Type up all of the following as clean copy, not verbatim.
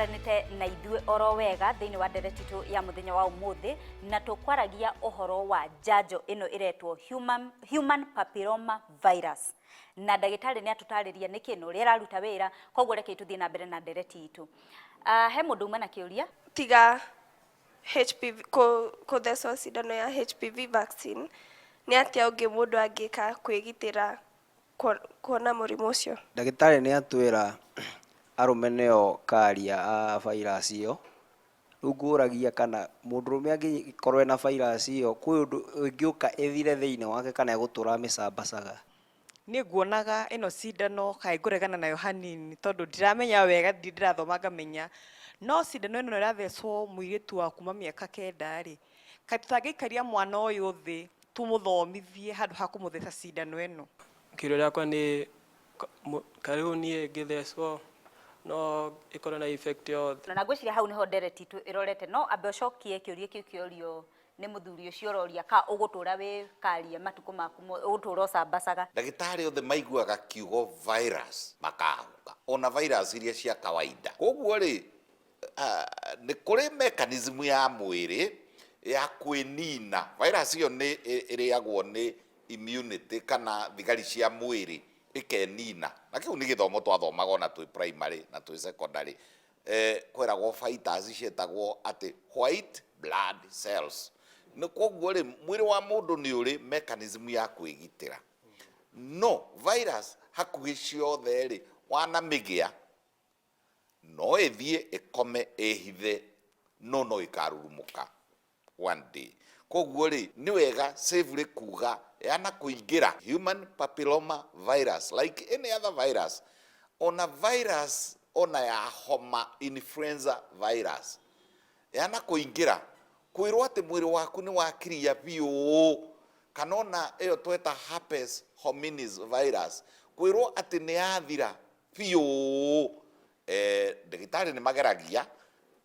mwaranite na ithuĩ oro wega thĩinĩ wa ndereti tu ya mũthenya wa ũmũthĩ na tũkwaragia ũhoro wa njanjo ĩno ĩretwo human papilloma virus na ndagĩtarĩ nĩ atũtarĩria nĩ kĩĩ ũrĩa ĩraruta wĩra koguo reke tũthiĩ na mbere na ndereti itũ. He mũndũ uma na kĩũria tiga HPV kũthecwo cindano ya HPV vaccine nĩ atĩa ũngĩ mũndũ angĩka kwĩgitĩra kuona mũrimũ ũcio? Ndagĩtarĩ nĩ atwĩra arume nĩo karia a virus iyo ngũragia kana mũndũrũme angĩkorwo na virus iyo kwĩ ũndũ ũngĩũka ĩthire thĩinĩ wake kana egũtũra mĩcambacaga. Niĩ nguonaga ĩno cindano kaĩ ngũregana nayo hanini tondũ ndiramenya wega ndirathoma ngamenya no cindano ĩno ĩrathecwo mũirĩtu wa kuma mĩaka 9 rĩ kaĩ tũtangĩikaria mwana ũyũ thĩ tũmũthomithie handũ ha kũmũtheca cindano ĩno. Kĩrĩa gĩakwa nĩ kariu niĩ ngĩthecwo no ikorwo na effect yothe. Na ngwĩciria hau niho ndereti tu ĩrorete no ambe ũcokie kĩũria kĩu kĩorio nĩ mũthuri ũcio ũroria ka ũgũtũra wĩ karia matukũ maku ũgũtũra ũcambacaga. Ndagĩtarĩ othe maiguaga kiugo virus makahuka ona virus iria cia kawaida. Koguo rĩ nĩ kũrĩ mechanism ya mwĩrĩ ya kwĩnina. Virus iyo nĩ ĩrĩagwo nĩ immunity kana thigari cia mwĩrĩ ikenina. Na kĩu nĩ gĩthomo twathomaga na twĩ primary na twĩ secondary. Kwĩragwo fighters cietagwo atĩ white blood cells. Nĩ koguo rĩ mwĩrĩ wa mũndũ nĩ ũrĩ mechanism ya kwĩgitĩra. No virus hakuhĩ ciothe rĩ wanamĩgĩa no ĩthiĩ ĩkome ĩhithe no ĩkarurumuka one day. Koguo rĩ nĩ wega safely kuga yana kũingĩra human papilloma virus like any other virus. Ona virus ona ya homa influenza virus yana kũingĩra kwĩrwo atĩ mwĩrĩ waku nĩ wakiria biũ kana ona ĩyo tweta herpes hominis virus kwĩrwo atĩ nĩ yathira biũ. Ndagĩtarĩ nĩ mageragia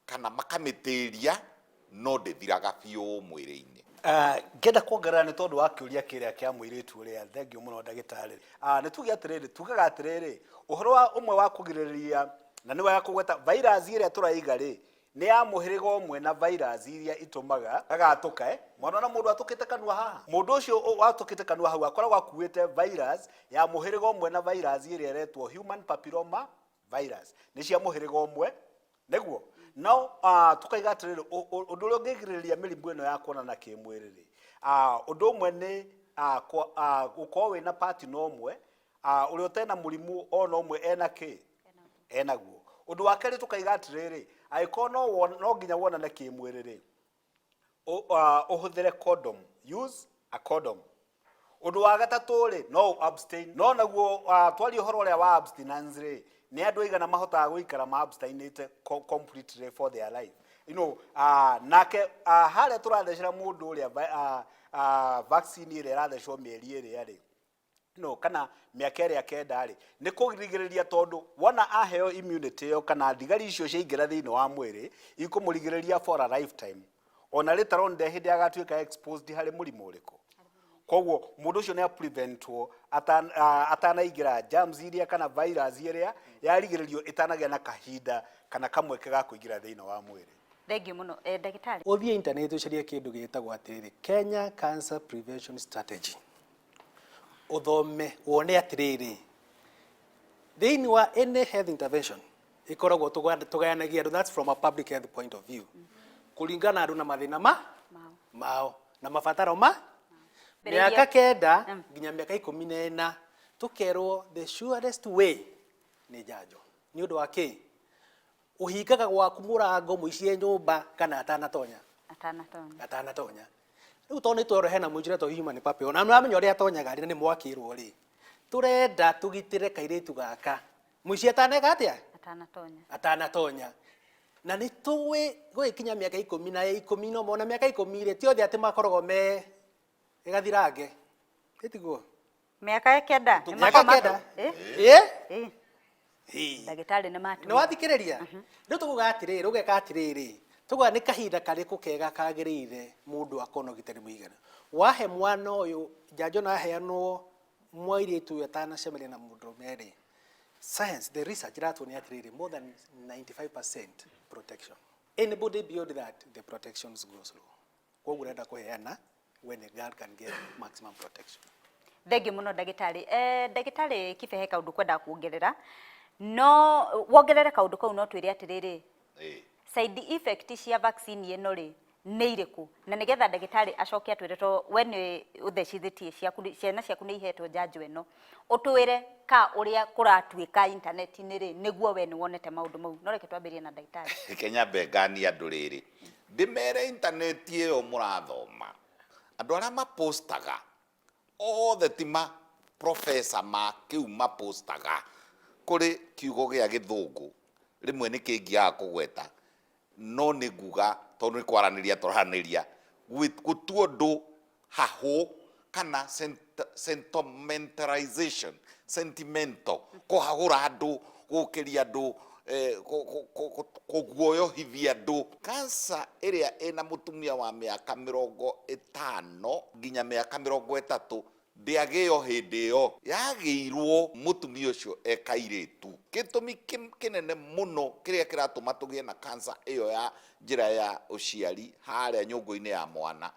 kana makamĩtĩria no ndĩthiraga biũ mwĩrĩ-inĩ. Ngenda kuongerera nĩ tondũ wa kĩũria kĩrĩa kĩa mũirĩtu ũrĩa thengio mũno ndagĩtarĩ. Nĩ tuge atĩrĩrĩ tugaga atĩrĩrĩ ũhoro wa ũmwe wa kũgirĩrĩria na nĩ wega kũgweta virus ĩrĩa tũraiga rĩ nĩ ya mũhĩrĩga ũmwe na virus iria itũmaga agatũka mwana na mũndũ atũkĩte kanua haha mũndũ ũcio watũkĩte kanua hau akoragwo akuĩte virus ya mũhĩrĩga ũmwe na virus iria iretwo human papilloma virus nĩ cia mũhĩrĩga ũmwe nĩguo no tukaiga atĩrĩrĩ ũndũ ũrĩa ũngĩgirĩrĩria mĩrimũ ĩno ya kuonana kĩmwĩrĩ rĩ ũndũ ũmwe nĩ gũkorwo wĩna partner ũmwe ũrĩa ũtena mũrimũ ona ũmwe enaguo. Ũndũ wa kerĩ tukaiga atĩrĩrĩ angĩkorwo no nginya wonane kĩmwĩrĩ rĩ ũhũthĩre condom, use a condom. Ũndũ wa gatatũ rĩ no abstain no naguo twari ũhoro ũrĩa wa abstinence rĩ nĩ andũ aigana mahotaga gũikara ma abstainite completely for their life. You know nake harĩa tũrathecera mũndũ ũrĩa vaccine ĩrĩa ĩrathecwo mĩeri ĩrĩa rĩ no kana mĩaka ĩrĩa 9 rĩ nĩ kũrigĩrĩria tondũ wona aheo immunity ĩyo kana thigari icio ciaingĩra thĩinĩ wa mwĩrĩ ikũmũrigĩrĩria for a lifetime ona later on hĩndĩ agatuĩka exposed harĩ mũrimũ ũrĩkũ. Koguo mũndũ ũcio nĩ preventwo atanaingĩra germs iria kana virus iria yarigĩrĩrio itanagĩa na kahinda kana kamweke ga kũingĩra thĩinĩ wa mwĩrĩ. Thengiũ mũno ndagĩtarĩ. Ũthiĩ internet ũcarie kĩndũ gĩtagwo atĩrĩrĩ Kenya Cancer Prevention Strategy uthome wone atĩrĩrĩ thĩinĩ wa any health intervention ikoragwo tũgayanagia andũ that's from a public health point of view kũringana andũ na mathĩna mao na mabataro mĩaka 9 nginya mĩaka 14 tukerwo the surest way nĩ njanjo nĩ ũndũ wa kĩ uhingaga gwaku mũrango mũicie nyũmba kana atanatonya rĩu tondũ nĩ twero hena mũnjĩra to human papilloma na nĩramenya ũrĩa atonyaga rĩ nĩ mwakĩrwo rĩ turenda tugitĩre kairĩtu gaka mũicie ataneka atĩa atanatonya na nĩ tũĩ gũkinya mĩaka 10 na 10 no mona mĩaka 10 rĩ ti othe atĩ makoragwo me ĩgathirange ĩtiguo mĩaka 9 ndagĩtarĩ nĩ matu nĩ wathikĩrĩria rĩu tũguga atĩrĩrĩ ũgeka atĩrĩrĩ tũguga nĩ kahinda karĩkũ kega kagĩrĩire mũndũ akona ũgitĩri mũigana wahe mwana ũyũ njanjo na heanwo mwairĩtu atanacemania na mũndũrũme rĩ science, the research iratuonia atiriri more than 95% protection. Anybody beyond that, the protections go slow. Kwa urenda kuheana when a girl can get maximum protection. Thenge muno ndagitari. Ndagitari Kibehe kaundu kwenda kuongerera. No wongerere kaundu kau no twire atiriri. Side effect cia vaccine ino ri nĩ iriku na nigetha ndagitari acoke atwire to we nĩ uthecithĩtie ciana ciaku nĩ ihetwo njanjo ĩno ũtwĩre ka ũrĩa kũratuĩka internet-inĩ rĩ nĩguo we nĩ wonete maũndũ mau no reke twambĩrĩrie na ndagitari Kenya begani andũ rĩrĩ ndĩmere internet ĩyo mũrathoma andũ arĩa mapostaga othe tima professor ma kĩu mapostaga kũrĩ kiugo gĩa gĩthũngũ rĩmwe nĩ kĩngiaga kũgweta no nĩ nguga tondũ nĩ kwaranĩria tũranĩria gũtuo ndũ hahũ kana sentimental kũhagũra andũ gũkĩria andũ kũguoyohithia andũ kansa ĩrĩa ĩna mũtumia wa mĩaka 50 nginya mĩaka 30 ndĩagĩyo hĩndĩ ĩyo yagĩirwo mũtumia ũcio ekairĩtu gĩtũmi kĩnene mũno kĩrĩa kĩratũma tũgĩe na kansa ĩyo ya njĩra ya ũciari harĩa nyũngũ-inĩ ya mwana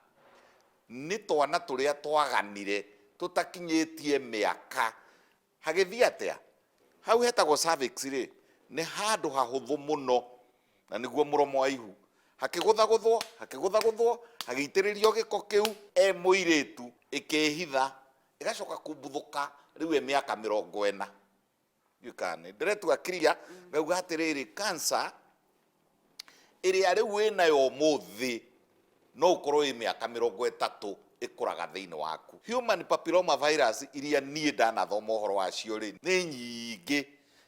nĩ twana tũrĩa twaganire tũtakinyĩtie mĩaka hagĩthiĩ atĩa hau hetagwo cervix rĩ nĩ handũ hahũthũ mũno na nĩguo mũromo wa ihu hakĩgũthagũthwo hagĩitĩrĩrio gĩko kĩu mũirĩtu ĩkĩhitha ĩgacoka kumbuthuka rĩu mĩaka 40 yukane ndiretua clear ngauga atĩrĩrĩ cancer ĩrĩa rĩu ĩnayo mũthĩ no ũkorwo mĩaka 30 ĩkũraga thĩinĩ waku human papilloma virus iria niĩ ndanathoma ũhoro wacio rĩ nĩ nyingĩ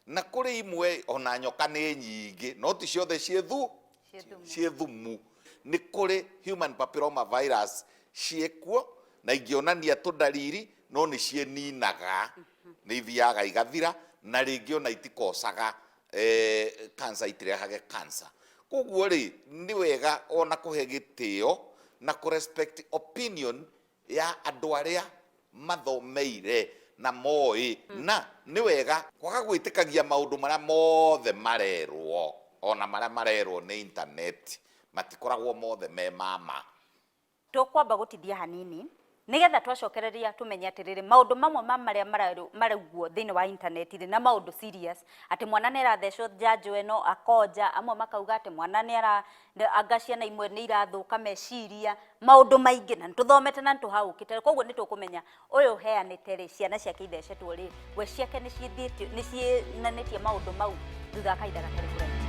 na kũrĩ imwe ona nyoka nĩ nyingĩ no ti ciothe ciĩ thumu nĩ kũrĩ human papilloma virus ciĩkuo na ingĩonania tũndariri no nĩ ciĩninaga nĩ ithiaga igathira na rĩngĩ ona itikocaga cancer itirehage cancer koguo rĩ nĩ wega ona kũhe gĩtĩo na kũrespect opinion ya andũ arĩa mathomeire na moĩ na nĩ wega kwaga gwĩtĩkagia maũndũ marĩa mothe marerwo ona marĩa marerwo nĩ internet matikoragwo mothe me mama tũkwamba gũtithia hanini nigetha twacokereria tumenye atiriri maundu mamwe marĩa maraugwo thĩinĩ wa internet na maundu serious ati mwana nĩ arathecwo njanjo ĩno akonja amwe makauga ati mwana nĩ anga ciana imwe nĩ irathũka meciria maundu maingĩ na nĩtũthomete na nĩtũhaũkĩte koguo nĩtũkũmenya ũyũ heanĩte rĩ ciana ciake ithecetwo rĩ we ciake nĩ ciĩnanĩtie maundu mau thutha kahinda gatarĩ kũraihu